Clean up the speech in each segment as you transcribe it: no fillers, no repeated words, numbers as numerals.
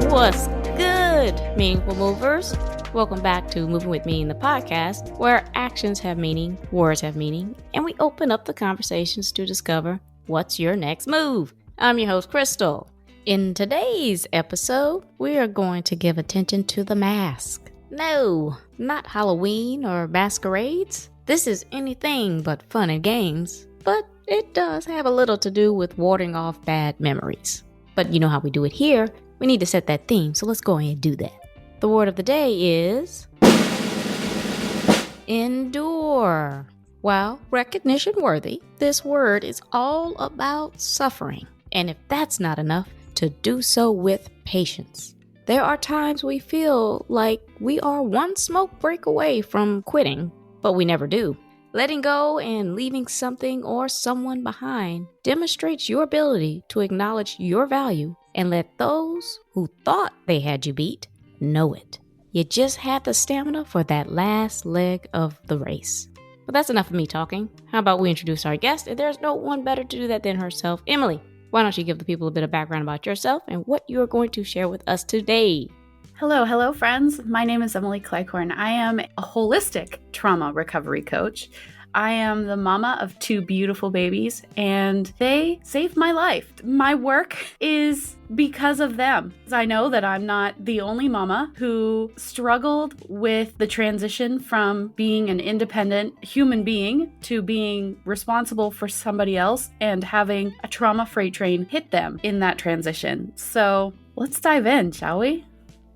What's good, meaningful movers? Welcome back to Moving With Me, the podcast, where actions have meaning, words have meaning, and we open up the conversations to discover what's your next move. I'm your host, Krystal. In today's episode, we are going to give attention to the mask. No, not Halloween or masquerades. This is anything but fun and games, but it does have a little to do with warding off bad memories. But you know how we do it here. We need to set that theme, so let's go ahead and do that. The word of the day is endure. While recognition worthy, this word is all about suffering. And if that's not enough, to do so with patience. There are times we feel like we are one smoke break away from quitting, but we never do. Letting go and leaving something or someone behind demonstrates your ability to acknowledge your value and let those who thought they had you beat know it. You just had the stamina for that last leg of the race. But that's enough of me talking. How about we introduce our guest? And there's no one better to do that than herself. Emily, why don't you give the people a bit of background about yourself and what you're going to share with us today? Hello, friends. My name is Emily Cleghorn. I am a holistic trauma recovery coach. I am the mama of 2 beautiful babies, and they saved my life. My work is because of them. I know that I'm not the only mama who struggled with the transition from being an independent human being to being responsible for somebody else and having a trauma freight train hit them in that transition. So let's dive in, shall we?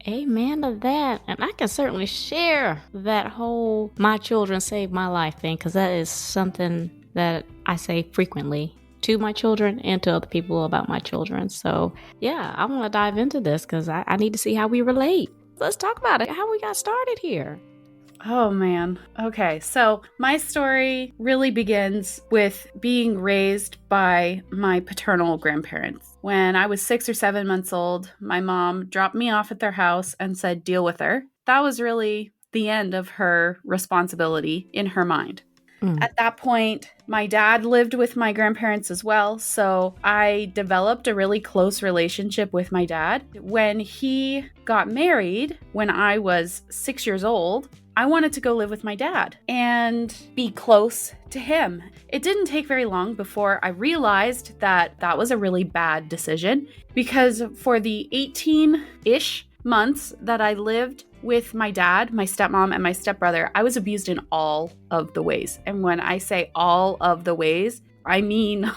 Amen to that. And I can certainly share that whole my children saved my life thing, because that is something that I say frequently to my children and to other people about my children. So yeah, I want to dive into this because I need to see how we relate. Let's talk about it, how we got started here. Oh man. Okay, so my story really begins with being raised by my paternal grandparents. When I was 6 or 7 months old, my mom dropped me off at their house and said, deal with her. That was really the end of her responsibility in her mind. At that point, my dad lived with my grandparents as well, so I developed a really close relationship with my dad. When he got married, when I was 6 years old, I wanted to go live with my dad and be close to him. It didn't take very long before I realized that that was a really bad decision, because for the 18-ish months that I lived with my dad, my stepmom, and my stepbrother, I was abused in all of the ways. And when I say all of the ways, I mean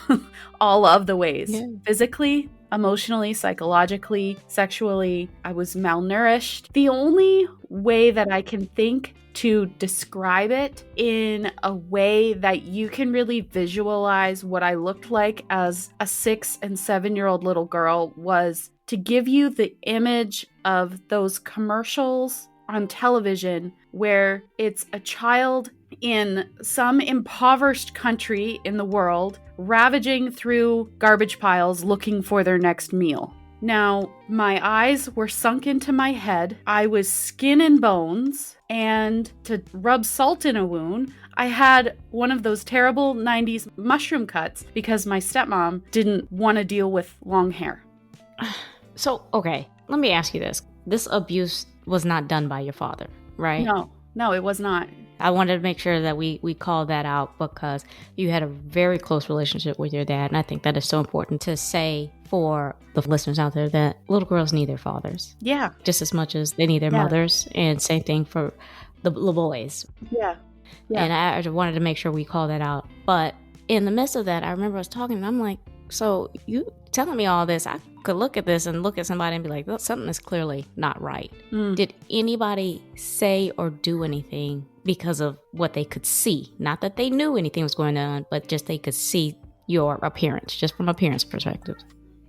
all of the ways. Yeah. Physically, emotionally, psychologically, sexually. I was malnourished. The only way that I can think to describe it in a way that you can really visualize what I looked like as a 6 and 7-year-old little girl was to give you the image of those commercials on television where it's a child in some impoverished country in the world ravaging through garbage piles looking for their next meal. Now, my eyes were sunk into my head. I was skin and bones, and to rub salt in a wound, I had one of those terrible 90s mushroom cuts because my stepmom didn't want to deal with long hair. So, okay, let me ask you this. This abuse was not done by your father, right? No, it was not. I wanted to make sure that we call that out because you had a very close relationship with your dad. And I think that is so important to say for the listeners out there that little girls need their fathers. Yeah. Just as much as they need their mothers. And same thing for the little boys. Yeah. And I wanted to make sure we call that out. But in the midst of that, I remember I was talking and I'm like, so you telling me all this, I could look at this and look at somebody and be like, something is clearly not right. Did anybody say or do anything because of what they could see? Not that they knew anything was going on, but just they could see your appearance, just from appearance perspective.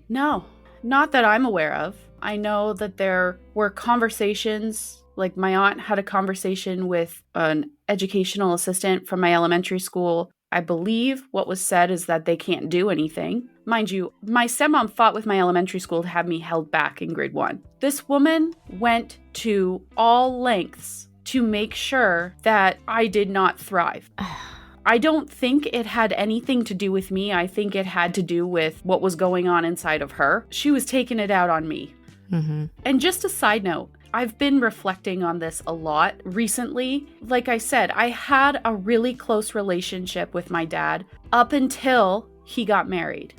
No, not that I'm aware of. I know that there were conversations, like my aunt had a conversation with an educational assistant from my elementary school. I believe what was said is that they can't do anything. Mind you, my stepmom fought with my elementary school to have me held back in grade 1. This woman went to all lengths to make sure that I did not thrive. I don't think it had anything to do with me. I think it had to do with what was going on inside of her. She was taking it out on me. And just a side note, I've been reflecting on this a lot recently. Like I said, I had a really close relationship with my dad up until he got married.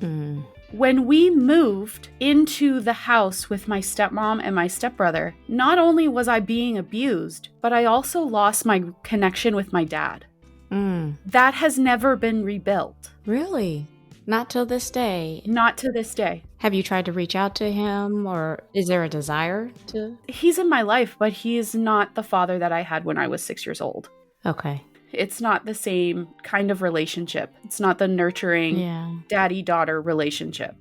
When we moved into the house with my stepmom and my stepbrother, not only was I being abused, but I also lost my connection with my dad. That has never been rebuilt. Really? Not till this day? Not to this day. Have you tried to reach out to him, or is there a desire to? He's in my life, but he is not the father that I had when I was 6 years old. Okay. It's not the same kind of relationship. It's not the nurturing daddy-daughter relationship.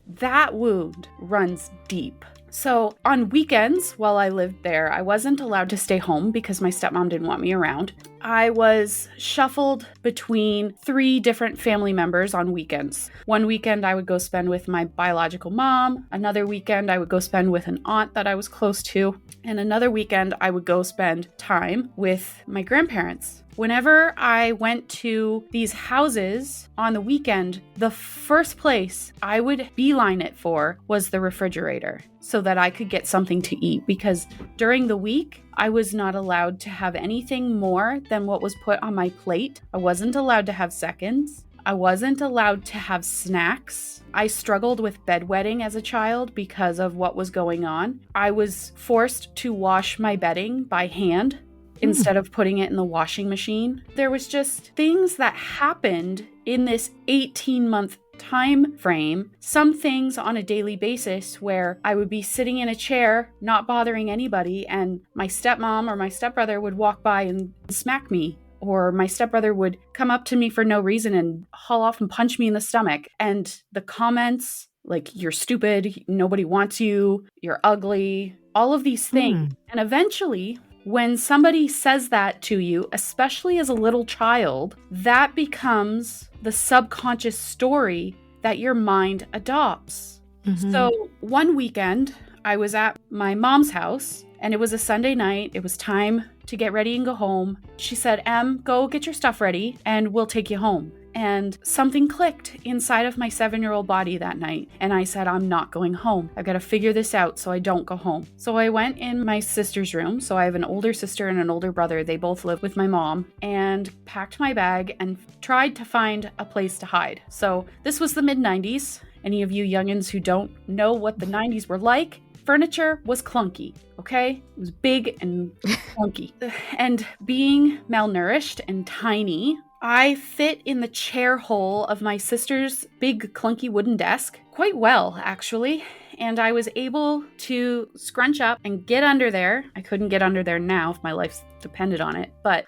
That wound runs deep. So on weekends while I lived there, I wasn't allowed to stay home because my stepmom didn't want me around. I was shuffled between 3 different family members on weekends. One weekend I would go spend with my biological mom. Another weekend I would go spend with an aunt that I was close to. And another weekend I would go spend time with my grandparents. Whenever I went to these houses on the weekend, the first place I would beeline it for was the refrigerator so that I could get something to eat, because during the week, I was not allowed to have anything more than what was put on my plate. I wasn't allowed to have seconds. I wasn't allowed to have snacks. I struggled with bedwetting as a child because of what was going on. I was forced to wash my bedding by hand instead of putting it in the washing machine. There was just things that happened in this 18-month time frame, some things on a daily basis where I would be sitting in a chair, not bothering anybody, and my stepmom or my stepbrother would walk by and smack me. Or my stepbrother would come up to me for no reason and haul off and punch me in the stomach. And the comments like, you're stupid, nobody wants you, you're ugly, all of these things. And eventually, when somebody says that to you, especially as a little child, that becomes the subconscious story that your mind adopts. So one weekend, I was at my mom's house, and it was a Sunday night. It was time to get ready and go home. She said, Em, go get your stuff ready, and we'll take you home. And something clicked inside of my 7-year-old body that night. And I said, I'm not going home. I've got to figure this out so I don't go home. So I went in my sister's room. So I have an older sister and an older brother. They both live with my mom, and packed my bag and tried to find a place to hide. So this was the mid-90s. Any of you youngins who don't know what the 90s were like, furniture was clunky, okay? It was big and clunky. And being malnourished and tiny, I fit in the chair hole of my sister's big clunky wooden desk quite well, actually. And I was able to scrunch up and get under there. I couldn't get under there now if my life depended on it, but...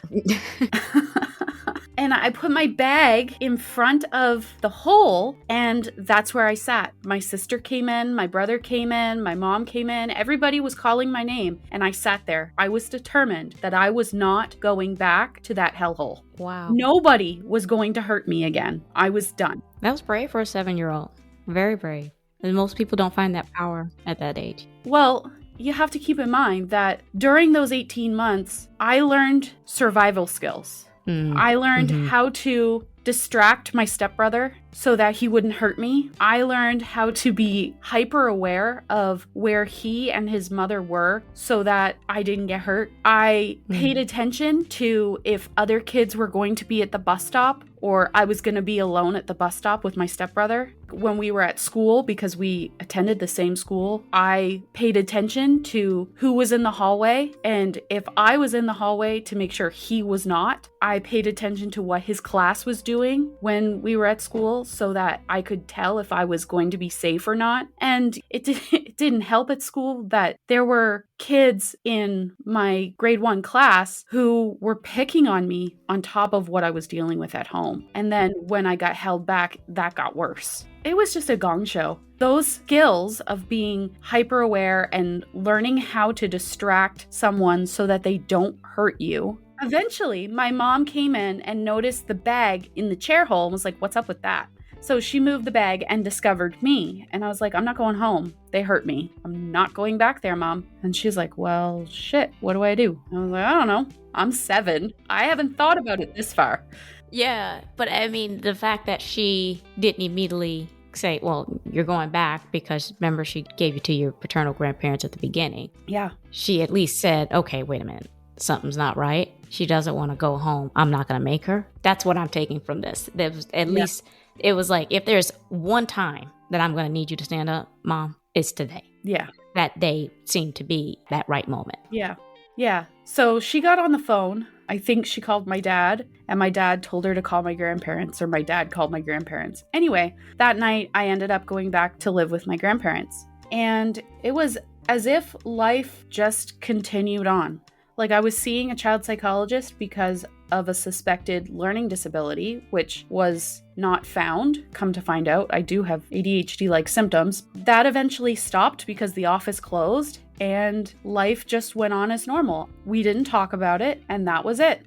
And I put my bag in front of the hole, and that's where I sat. My sister came in, my brother came in, my mom came in. Everybody was calling my name, and I sat there. I was determined that I was not going back to that hellhole. Wow. Nobody was going to hurt me again. I was done. That was brave for a 7-year-old. Very brave. And most people don't find that power at that age. Well, you have to keep in mind that during those 18 months, I learned survival skills. I learned how to distract my stepbrother so that he wouldn't hurt me. I learned how to be hyper aware of where he and his mother were so that I didn't get hurt. I paid attention to if other kids were going to be at the bus stop or I was going to be alone at the bus stop with my stepbrother. When we were at school, because we attended the same school, I paid attention to who was in the hallway. And if I was in the hallway, to make sure he was not. I paid attention to what his class was doing when we were at school so that I could tell if I was going to be safe or not. And it didn't help at school that there were kids in my grade 1 class who were picking on me on top of what I was dealing with at home. And then when I got held back, that got worse. It was just a gong show. Those skills of being hyper aware and learning how to distract someone so that they don't hurt you. Eventually, my mom came in and noticed the bag in the chair hole and was like, what's up with that? So she moved the bag and discovered me. And I was like, I'm not going home. They hurt me. I'm not going back there, Mom. And she's like, well, shit, what do I do? I was like, I don't know. I'm 7. I haven't thought about it this far. Yeah, but I mean, the fact that she didn't immediately say, well, you're going back because remember she gave you to your paternal grandparents at the beginning. Yeah. She at least said, okay, wait a minute. Something's not right. She doesn't want to go home. I'm not going to make her. That's what I'm taking from this. There was at least, it was like, if there's one time that I'm going to need you to stand up, Mom, it's today. Yeah. That day seemed to be that right moment. Yeah. Yeah. So she got on the phone. I think she called my dad, and my dad told her to call my grandparents, or my dad called my grandparents. Anyway, that night I ended up going back to live with my grandparents. And it was as if life just continued on. Like I was seeing a child psychologist because of a suspected learning disability, which was not found. Come to find out, I do have ADHD-like symptoms. That eventually stopped because the office closed and life just went on as normal. We didn't talk about it, and that was it.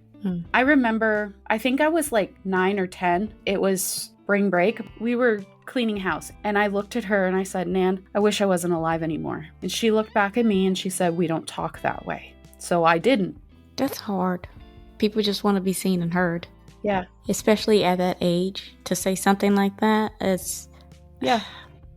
I remember, I think I was like 9 or 10. It was spring break. We were cleaning house, and I looked at her and I said, Nan, I wish I wasn't alive anymore. And she looked back at me and she said, we don't talk that way. So I didn't. That's hard. People just want to be seen and heard. Yeah. Especially at that age, to say something like that, it's... Yeah.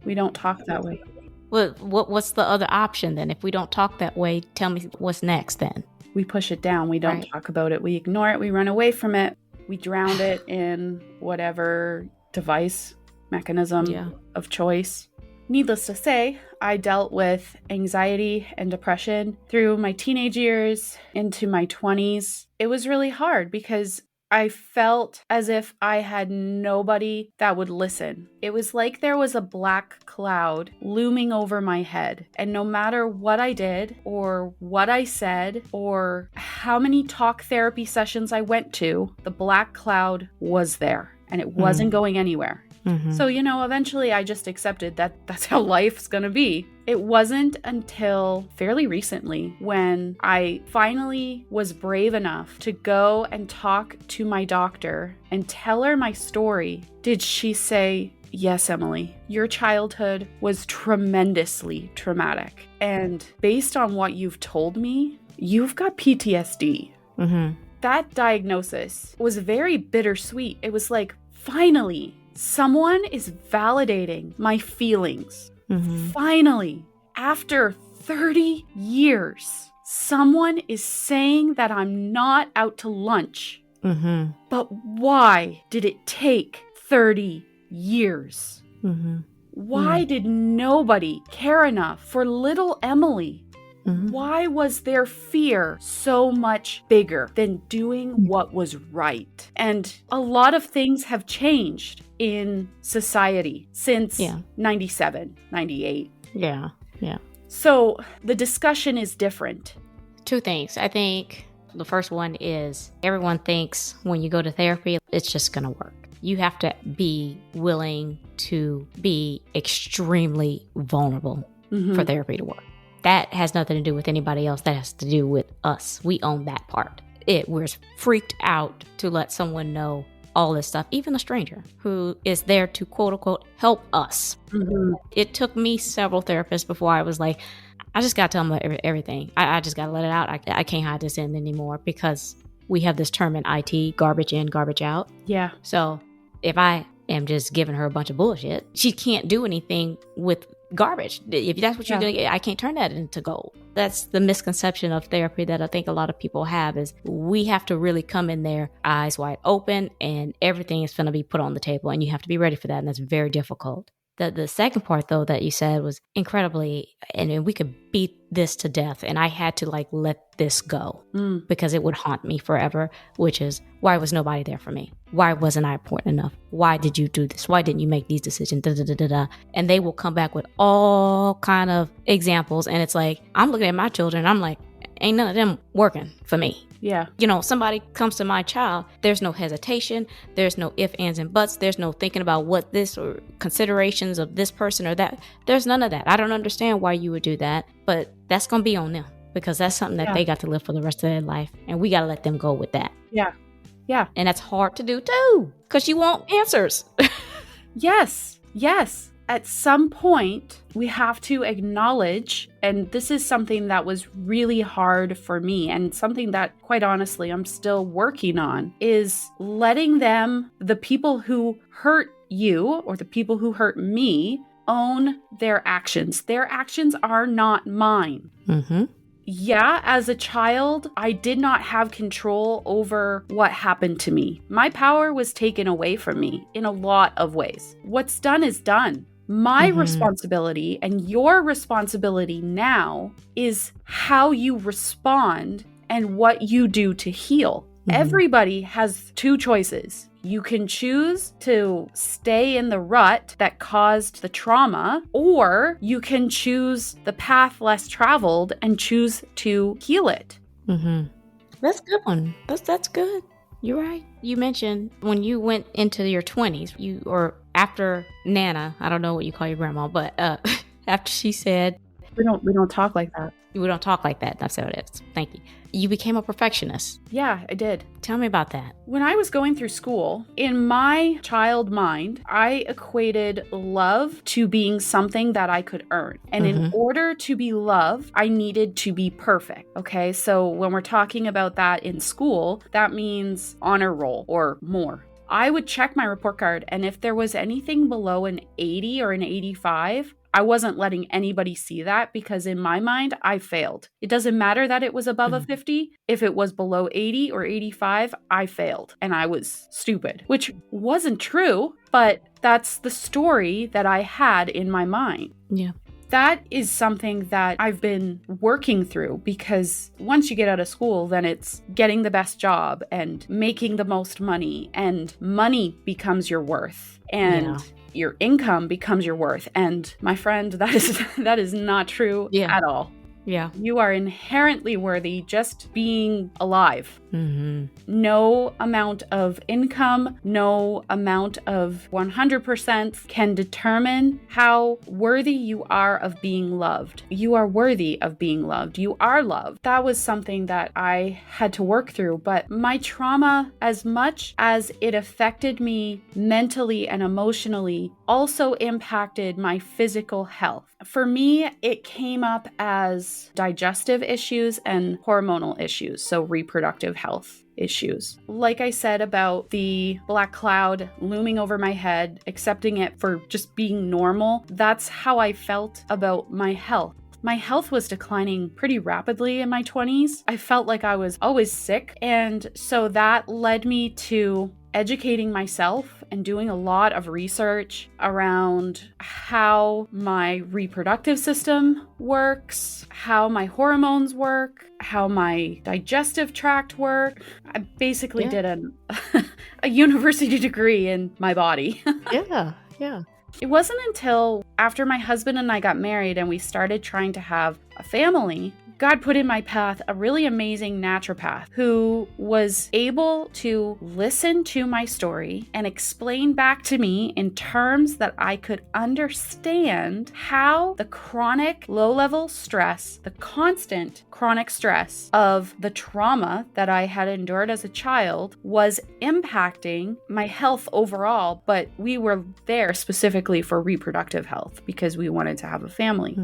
We don't talk that way. Well, what's the other option then? If we don't talk that way, tell me what's next then. We push it down. We don't talk about it. We ignore it. We run away from it. We drown it in whatever device, mechanism of choice. Needless to say, I dealt with anxiety and depression through my teenage years into my 20s. It was really hard because I felt as if I had nobody that would listen. It was like there was a black cloud looming over my head. And no matter what I did or what I said or how many talk therapy sessions I went to, the black cloud was there and it wasn't going anywhere. So, eventually I just accepted that that's how life's gonna be. It wasn't until fairly recently when I finally was brave enough to go and talk to my doctor and tell her my story. Did she say, yes, Emily, your childhood was tremendously traumatic. And based on what you've told me, you've got PTSD. That diagnosis was very bittersweet. It was like, finally, someone is validating my feelings. Finally, after 30 years, someone is saying that I'm not out to lunch. But why did it take 30 years? Why did nobody care enough for little Emily? Why was their fear so much bigger than doing what was right? And a lot of things have changed in society since 97, 98. Yeah. So the discussion is different. Two things. I think the first one is everyone thinks when you go to therapy, it's just going to work. You have to be willing to be extremely vulnerable for therapy to work. That has nothing to do with anybody else. That has to do with us. We own that part. We're freaked out to let someone know all this stuff, even a stranger who is there to quote unquote help us. It took me several therapists before I was like, I just got to tell them everything. I just got to let it out. I can't hide this in anymore because we have this term in IT, garbage in, garbage out. Yeah. So if I am just giving her a bunch of bullshit, she can't do anything with garbage. If that's what you're doing, I can't turn that into gold. That's the misconception of therapy that I think a lot of people have is we have to really come in there eyes wide open and everything is going to be put on the table and you have to be ready for that. And that's very difficult. The second part, though, that you said was incredibly, and we could beat this to death, and I had to let this go because it would haunt me forever, which is, why was nobody there for me? Why wasn't I important enough? Why did you do this? Why didn't you make these decisions? Da, da, da, da, da. And they will come back with all kind of examples, and it's like, I'm looking at my children, I'm like, ain't none of them working for me. Yeah. Somebody comes to my child, there's no hesitation, there's no ifs, ands, and buts, there's no thinking about what this or considerations of this person or that. There's none of that. I don't understand why you would do that, but that's going to be on them because that's something that they got to live for the rest of their life, and we got to let them go with that. Yeah. Yeah. And that's hard to do too because you want answers. Yes. At some point, we have to acknowledge, and this is something that was really hard for me and something that, quite honestly, I'm still working on, is letting them, the people who hurt you or the people who hurt me own their actions. Their actions are not mine. Mm-hmm. Yeah, as a child, I did not have control over what happened to me. My power was taken away from me in a lot of ways. What's done is done. My responsibility and your responsibility now is how you respond and what you do to heal. Everybody has two choices. You can choose to stay in the rut that caused the trauma, or you can choose the path less traveled and choose to heal it. That's a good one. That's good. You're right. You mentioned when you went into your 20s, or after Nana, I don't know what you call your grandma, but after she said, We don't talk like that. We don't talk like that. That's how it is. Thank you. You became a perfectionist. Yeah, I did. Tell me about that. When I was going through school, in my child mind, I equated love to being something that I could earn. And in order to be loved, I needed to be perfect. Okay, so when we're talking about that in school, that means honor roll or more. I would check my report card, and if there was anything below an 80 or an 85, I wasn't letting anybody see that because in my mind, I failed. It doesn't matter that it was above a 50. If it was below 80 or 85, I failed and I was stupid, which wasn't true, but that's the story that I had in my mind. Yeah. That is something that I've been working through because once you get out of school, then it's getting the best job and making the most money, and money becomes your worth. And your income becomes your worth. And my friend, that is not true at all. Yeah. You are inherently worthy just being alive. No amount of income, no amount of 100% can determine how worthy you are of being loved. You are worthy of being loved. You are loved. That was something that I had to work through. But my trauma, as much as it affected me mentally and emotionally, also impacted my physical health. For me, it came up as digestive issues and hormonal issues, so reproductive health issues. Like I said about the black cloud looming over my head, accepting it for just being normal, that's how I felt about my health. My health was declining pretty rapidly in my 20s. I felt like I was always sick, and so that led me to educating myself and doing a lot of research around how my reproductive system works, how my hormones work, how my digestive tract work. I basically did a university degree in my body. Yeah. It wasn't until after my husband and I got married and we started trying to have a family, God put in my path a really amazing naturopath who was able to listen to my story and explain back to me in terms that I could understand how the chronic low-level stress, the constant chronic stress of the trauma that I had endured as a child was impacting my health overall, but we were there specifically for reproductive health because we wanted to have a family.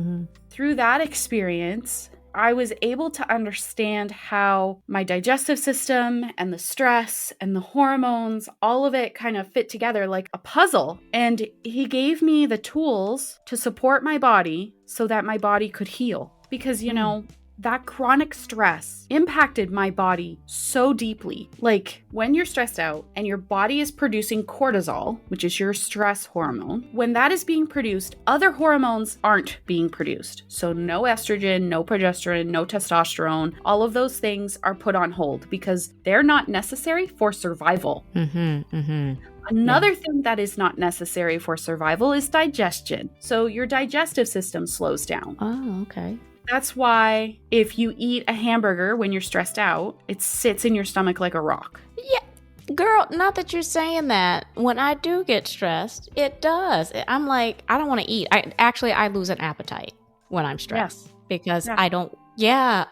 Through that experience, I was able to understand how my digestive system and the stress and the hormones, all of it kind of fit together like a puzzle. And he gave me the tools to support my body so that my body could heal. Because, you know, that chronic stress impacted my body so deeply. Like when you're stressed out and your body is producing cortisol, which is your stress hormone, when that is being produced, other hormones aren't being produced. So no estrogen, no progesterone, no testosterone, all of those things are put on hold because they're not necessary for survival. Another thing that is not necessary for survival is digestion. So your digestive system slows down. Oh, okay. That's why if you eat a hamburger when you're stressed out, it sits in your stomach like a rock. Yeah, girl, not that you're saying that. When I do get stressed, it does. I'm like, I don't want to eat. I lose an appetite when I'm stressed because I don't. Yeah.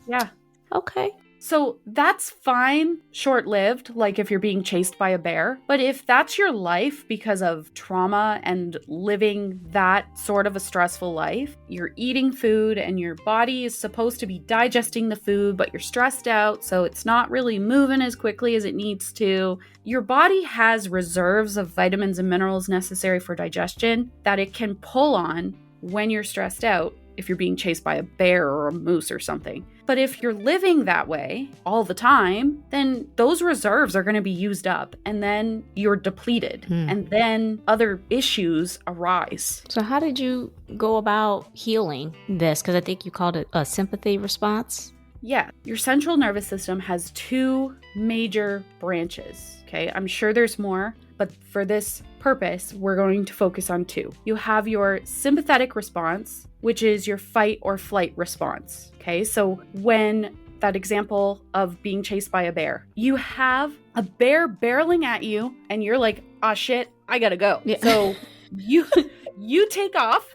Yeah. Okay. So that's fine, short-lived, like if you're being chased by a bear. But if that's your life because of trauma and living that sort of a stressful life, you're eating food and your body is supposed to be digesting the food, but you're stressed out, so it's not really moving as quickly as it needs to. Your body has reserves of vitamins and minerals necessary for digestion that it can pull on when you're stressed out, if you're being chased by a bear or a moose or something. But if you're living that way all the time, then those reserves are going to be used up and then you're depleted and then other issues arise. So how did you go about healing this? Because I think you called it a sympathy response. Yeah, your central nervous system has two major branches. Okay, I'm sure there's more, but for this purpose, we're going to focus on two. You have your sympathetic response, which is your fight or flight response. Okay, so when that example of being chased by a bear, you have a bear barreling at you and you're like, oh shit, I gotta go. Yeah. So you take off,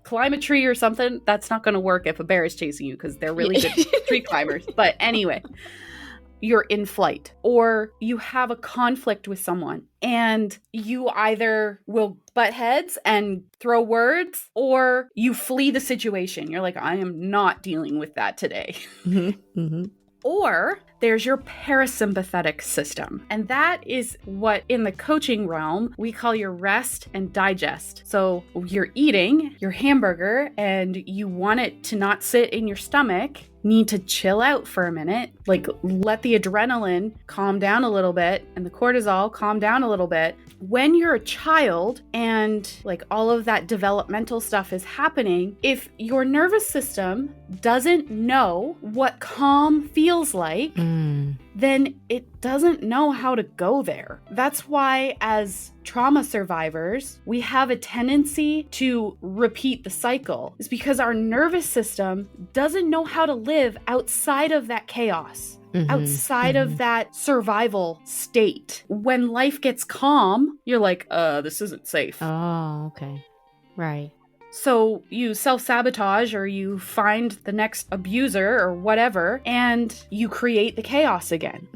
climb a tree or something. That's not gonna work if a bear is chasing you because they're really good tree climbers. But anyway, you're in flight, or you have a conflict with someone and you either will butt heads and throw words or you flee the situation. You're like, I am not dealing with that today. Or there's your parasympathetic system. And that is what in the coaching realm we call your rest and digest. So you're eating your hamburger and you want it to not sit in your stomach, need to chill out for a minute, like let the adrenaline calm down a little bit and the cortisol calm down a little bit. When you're a child and like all of that developmental stuff is happening, if your nervous system doesn't know what calm feels like, then it doesn't know how to go there. That's why as trauma survivors, we have a tendency to repeat the cycle. It's because our nervous system doesn't know how to live outside of that chaos. Outside of that survival state. When life gets calm, you're like, this isn't safe. Oh, okay. Right. So you self-sabotage or you find the next abuser or whatever, and you create the chaos again.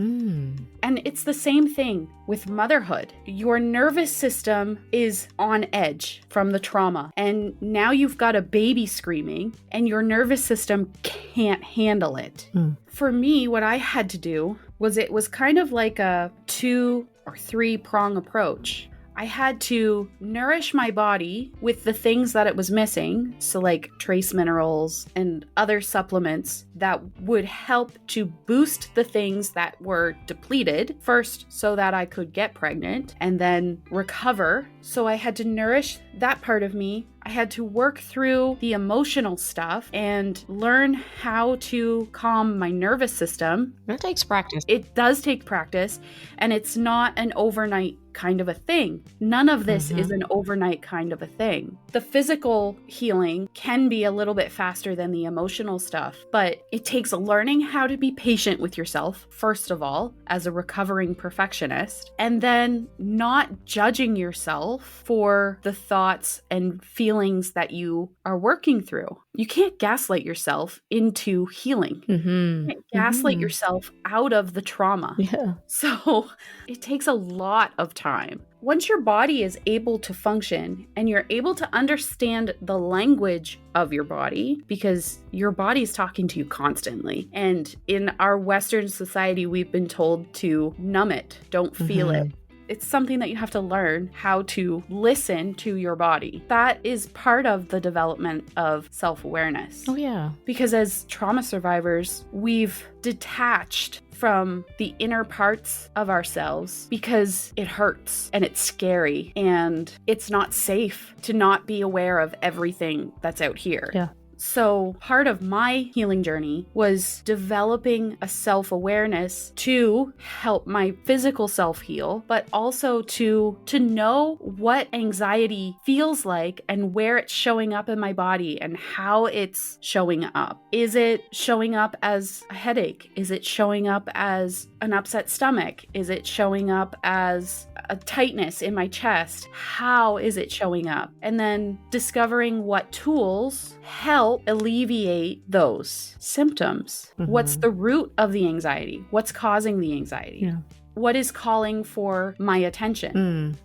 And it's the same thing with motherhood. Your nervous system is on edge from the trauma, and now you've got a baby screaming, and your nervous system can't handle it. For me, what I had to do was it was kind of like a 2 or 3 prong approach. I had to nourish my body with the things that it was missing, so like trace minerals and other supplements that would help to boost the things that were depleted first so that I could get pregnant and then recover. So I had to nourish that part of me. I had to work through the emotional stuff and learn how to calm my nervous system. That takes practice. It does take practice, and it's not an overnight kind of a thing. None of this is an overnight kind of a thing. The physical healing can be a little bit faster than the emotional stuff, but it takes learning how to be patient with yourself, first of all, as a recovering perfectionist, and then not judging yourself for the thoughts and feelings that you are working through. You can't gaslight yourself into healing. You can't gaslight yourself out of the trauma. Yeah. So it takes a lot of time. Once your body is able to function and you're able to understand the language of your body, because your body's talking to you constantly. And in our Western society, we've been told to numb it, don't feel it. It's something that you have to learn how to listen to your body. That is part of the development of self-awareness. Oh, yeah. Because as trauma survivors, we've detached from the inner parts of ourselves because it hurts and it's scary and it's not safe to not be aware of everything that's out here. Yeah. So part of my healing journey was developing a self-awareness to help my physical self heal, but also to know what anxiety feels like and where it's showing up in my body and how it's showing up. Is it showing up as a headache? Is it showing up as an upset stomach? Is it showing up as a tightness in my chest? How is it showing up? And then discovering what tools help help alleviate those symptoms. What's the root of the anxiety? What's causing the anxiety? Yeah. What is calling for my attention?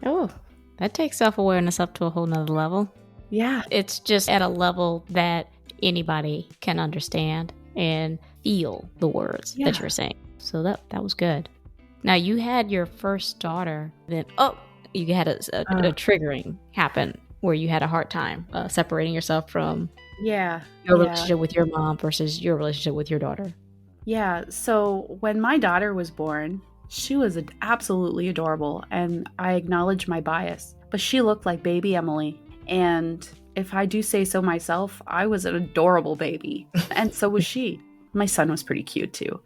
Oh, that takes self-awareness up to a whole nother level. Yeah. It's just at a level that anybody can understand and feel the words that you're saying. So that was good. Now, you had your first daughter, then, you had a triggering happen where you had a hard time separating yourself from your relationship with your mom versus your relationship with your daughter. Yeah. So when my daughter was born, she was absolutely adorable, and I acknowledge my bias, but she looked like baby Emily. And if I do say so myself, I was an adorable baby. And so was she. My son was pretty cute too.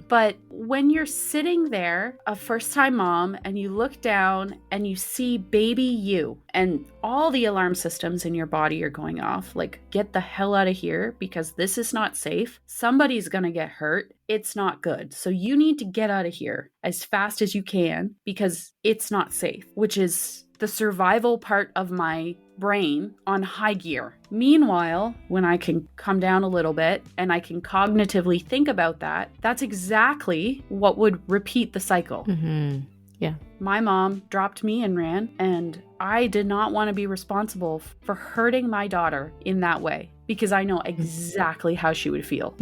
But when you're sitting there, a first-time mom, and you look down and you see baby you, and all the alarm systems in your body are going off, like, get the hell out of here because this is not safe. Somebody's going to get hurt. It's not good. So you need to get out of here as fast as you can because it's not safe, which is the survival part of my brain on high gear. Meanwhile, when I can come down a little bit and I can cognitively think about that, that's exactly what would repeat the cycle. Yeah. My mom dropped me and ran, and I did not want to be responsible for hurting my daughter in that way because I know exactly how she would feel.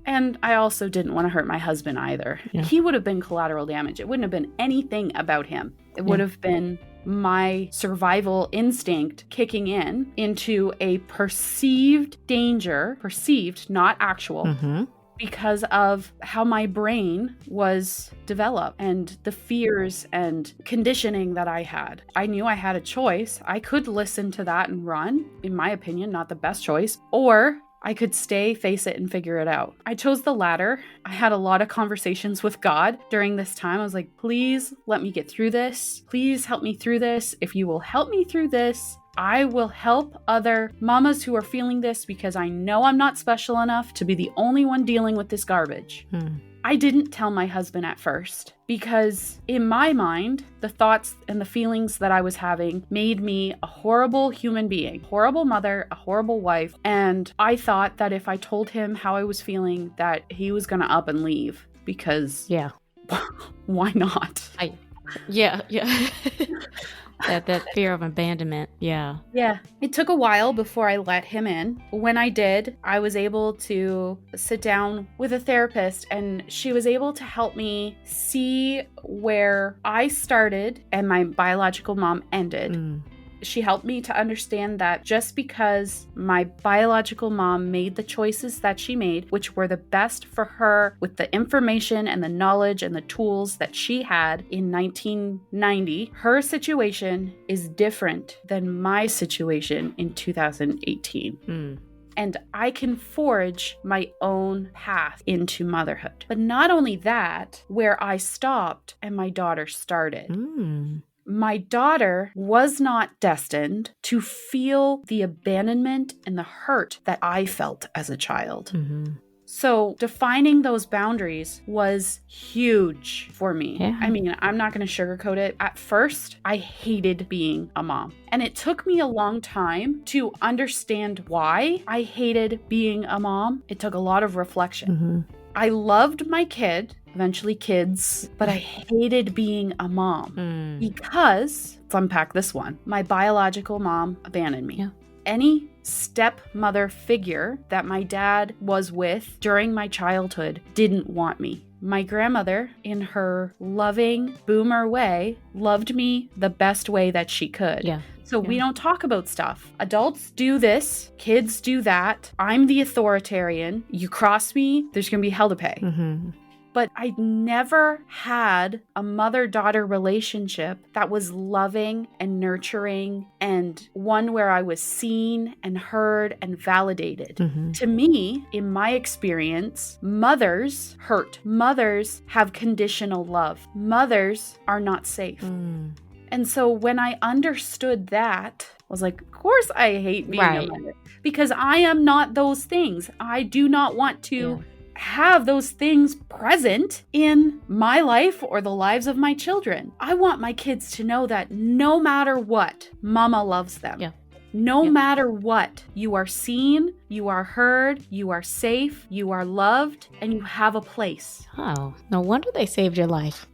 And I also didn't want to hurt my husband either. Yeah. He would have been collateral damage. It wouldn't have been anything about him. It would have been my survival instinct kicking in into a perceived danger, perceived, not actual, because of how my brain was developed and the fears and conditioning that I had. I knew I had a choice. I could listen to that and run, in my opinion, not the best choice, or I could stay, face it, and figure it out. I chose the latter. I had a lot of conversations with God during this time. I was like, please let me get through this. Please help me through this. If you will help me through this, I will help other mamas who are feeling this because I know I'm not special enough to be the only one dealing with this garbage. I didn't tell my husband at first because in my mind, the thoughts and the feelings that I was having made me a horrible human being, horrible mother, a horrible wife. And I thought that if I told him how I was feeling, that he was going to up and leave because why not? That fear of abandonment. Yeah. It took a while before I let him in. When I did, I was able to sit down with a therapist, and she was able to help me see where I started and my biological mom ended. She helped me to understand that just because my biological mom made the choices that she made, which were the best for her with the information and the knowledge and the tools that she had in 1990, her situation is different than my situation in 2018. And I can forge my own path into motherhood. But not only that, where I stopped and my daughter started. My daughter was not destined to feel the abandonment and the hurt that I felt as a child. So defining those boundaries was huge for me. I mean, I'm not going to sugarcoat it. At first, I hated being a mom. And it took me a long time to understand why I hated being a mom. It took a lot of reflection. I loved my kid, eventually kids, but I hated being a mom because, let's unpack this one, my biological mom abandoned me. Any stepmother figure that my dad was with during my childhood didn't want me. My grandmother, in her loving boomer way, loved me the best way that she could. So we don't talk about stuff. Adults do this. Kids do that. I'm the authoritarian. You cross me, there's going to be hell to pay. But I never had a mother-daughter relationship that was loving and nurturing and one where I was seen and heard and validated. To me, in my experience, mothers hurt. Mothers have conditional love. Mothers are not safe. And so when I understood that, I was like, of course I hate being a mother because I am not those things. I do not want to have those things present in my life or the lives of my children. I want my kids to know that no matter what, mama loves them. No matter what, you are seen, you are heard, you are safe, you are loved, and you have a place. Oh, no wonder they saved your life.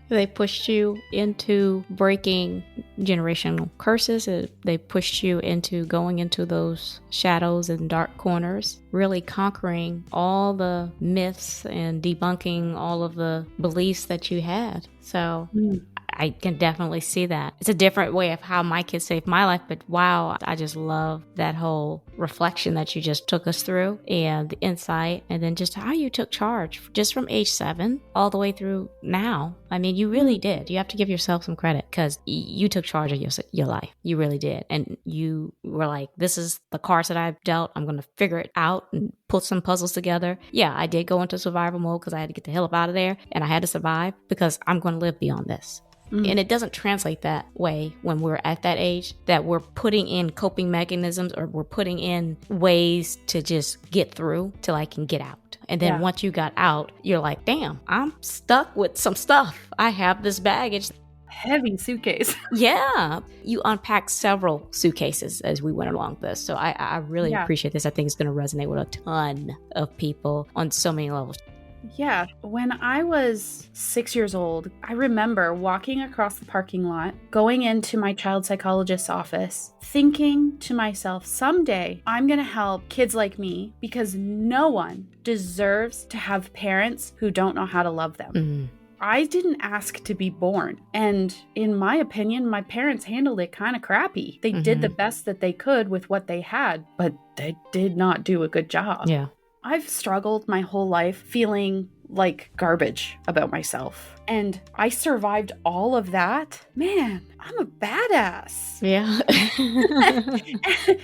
They pushed you into breaking generational curses. They pushed you into going into those shadows and dark corners, really conquering all the myths and debunking all of the beliefs that you had. So I can definitely see that. It's a different way of how my kids saved my life, but wow, I just love that whole reflection that you just took us through and the insight, and then just how you took charge just from age 7 all the way through now. I mean, you really did. You have to give yourself some credit because you took charge of your life. You really did. And you were like, this is the cards that I've dealt. I'm going to figure it out and put some puzzles together. Yeah, I did go into survival mode because I had to get the hell up out of there, and I had to survive because I'm going to live beyond this. And it doesn't translate that way when we're at that age, that we're putting in coping mechanisms or we're putting in ways to just get through till I can get out. And then once you got out, you're like, damn, I'm stuck with some stuff. I have this baggage. Heavy suitcase. Yeah. You unpacked several suitcases as we went along this. So I really appreciate this. I think it's going to resonate with a ton of people on so many levels. Yeah. When I was 6 years old, I remember walking across the parking lot, going into my child psychologist's office, thinking to myself, someday I'm going to help kids like me because no one deserves to have parents who don't know how to love them. Mm-hmm. I didn't ask to be born. And in my opinion, my parents handled it kind of crappy. They did the best that they could with what they had, but they did not do a good job. Yeah. I've struggled my whole life feeling like garbage about myself. And I survived all of that. Man, I'm a badass. Yeah.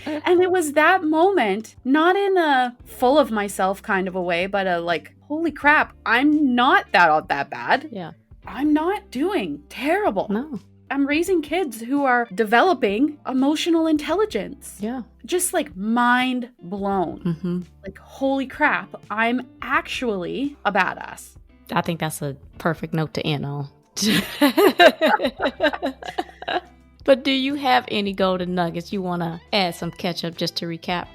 And it was that moment, not in a full of myself kind of a way, but a like, holy crap, I'm not that bad. Yeah. I'm not doing terrible. No. I'm raising kids who are developing emotional intelligence. Yeah. Just like mind blown. Mm-hmm. Like, holy crap, I'm actually a badass. I think that's a perfect note to end on. But do you have any golden nuggets you want to add some ketchup just to recap?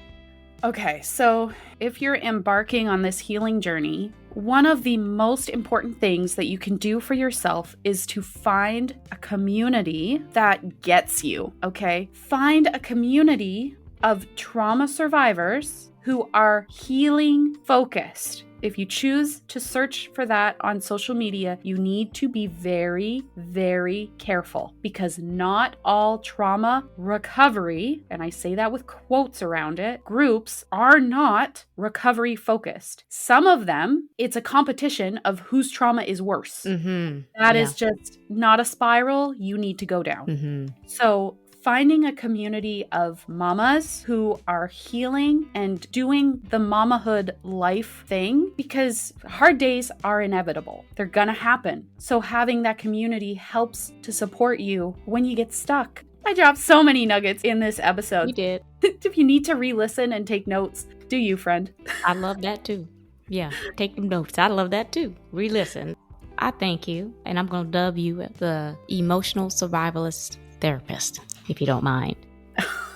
Okay, so if you're embarking on this healing journey, one of the most important things that you can do for yourself is to find a community that gets you, okay? Find a community of trauma survivors who are healing focused. If you choose to search for that on social media, you need to be very, very careful because not all trauma recovery, and I say that with quotes around it, groups are not recovery focused. Some of them, it's a competition of whose trauma is worse. Mm-hmm. That is just not a spiral you need to go down. Mm-hmm. So finding a community of mamas who are healing and doing the mamahood life thing, because hard days are inevitable. They're gonna happen. So having that community helps to support you when you get stuck. I dropped so many nuggets in this episode. You did. If you need to re-listen and take notes, do you, friend? I love that too. Yeah, take them notes. I love that too. Re-listen. I thank you, and I'm gonna dub you the emotional survivalist therapist, if you don't mind.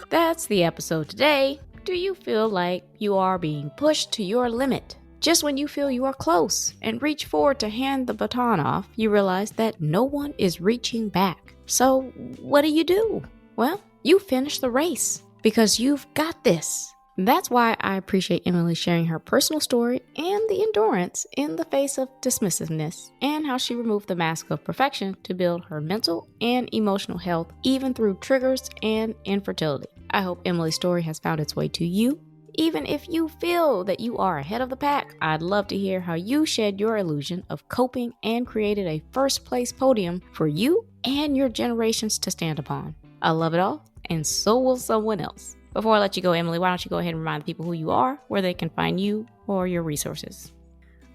That's the episode today. Do you feel like you are being pushed to your limit? Just when you feel you are close and reach forward to hand the baton off, you realize that no one is reaching back. So what do? Well, you finish the race because you've got this. That's why I appreciate Emily sharing her personal story and the endurance in the face of dismissiveness, and how she removed the mask of perfection to build her mental and emotional health, even through triggers and infertility. I hope Emily's story has found its way to you. Even if you feel that you are ahead of the pack, I'd love to hear how you shed your illusion of coping and created a first place podium for you and your generations to stand upon. I love it all, and so will someone else. Before I let you go, Emily, why don't you go ahead and remind people who you are, where they can find you, or your resources.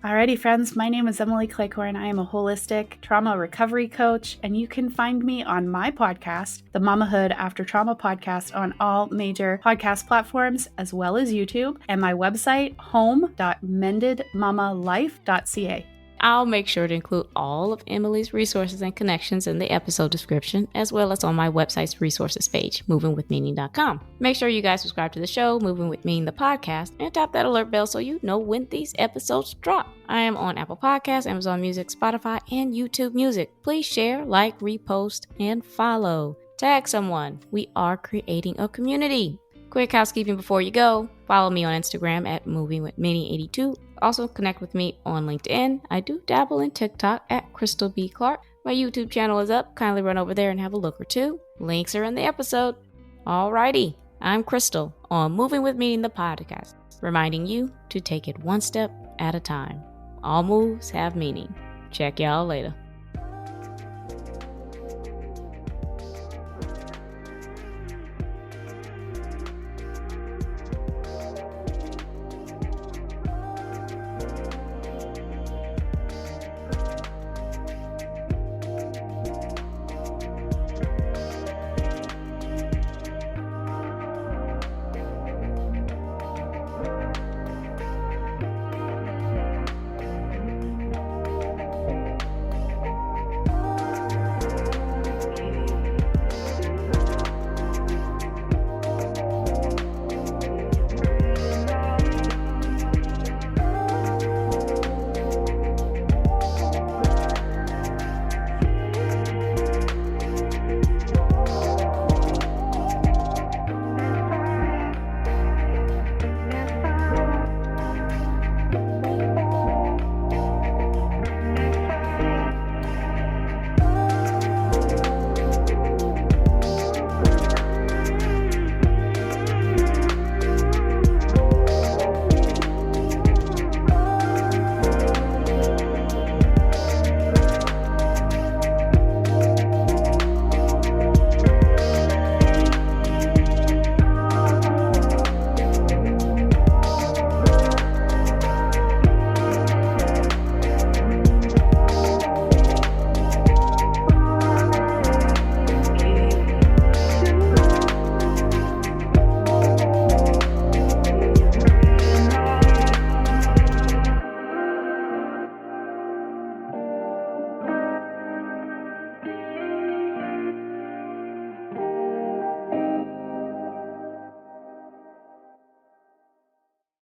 Alrighty, friends, my name is Emily Cleghorn. I am a holistic trauma recovery coach, and you can find me on my podcast, the Mamahood After Trauma podcast, on all major podcast platforms, as well as YouTube, and my website, home.mendedmamalife.ca. I'll make sure to include all of Emily's resources and connections in the episode description, as well as on my website's resources page, movingwithmeaning.com. Make sure you guys subscribe to the show, Moving With Meaning the podcast, and tap that alert bell so you know when these episodes drop. I am on Apple Podcasts, Amazon Music, Spotify, and YouTube Music. Please share, like, repost, and follow. Tag someone. We are creating a community. Quick housekeeping before you go. Follow me on Instagram at movingwithmeaning82. Also connect with me on LinkedIn. I do dabble in TikTok at Krystal B. Clark. My YouTube channel is up. Kindly run over there and have a look or two. Links are in the episode. Alrighty, I'm Krystal on Moving With Meaning the podcast, reminding you to take it one step at a time. All moves have meaning. Check y'all later.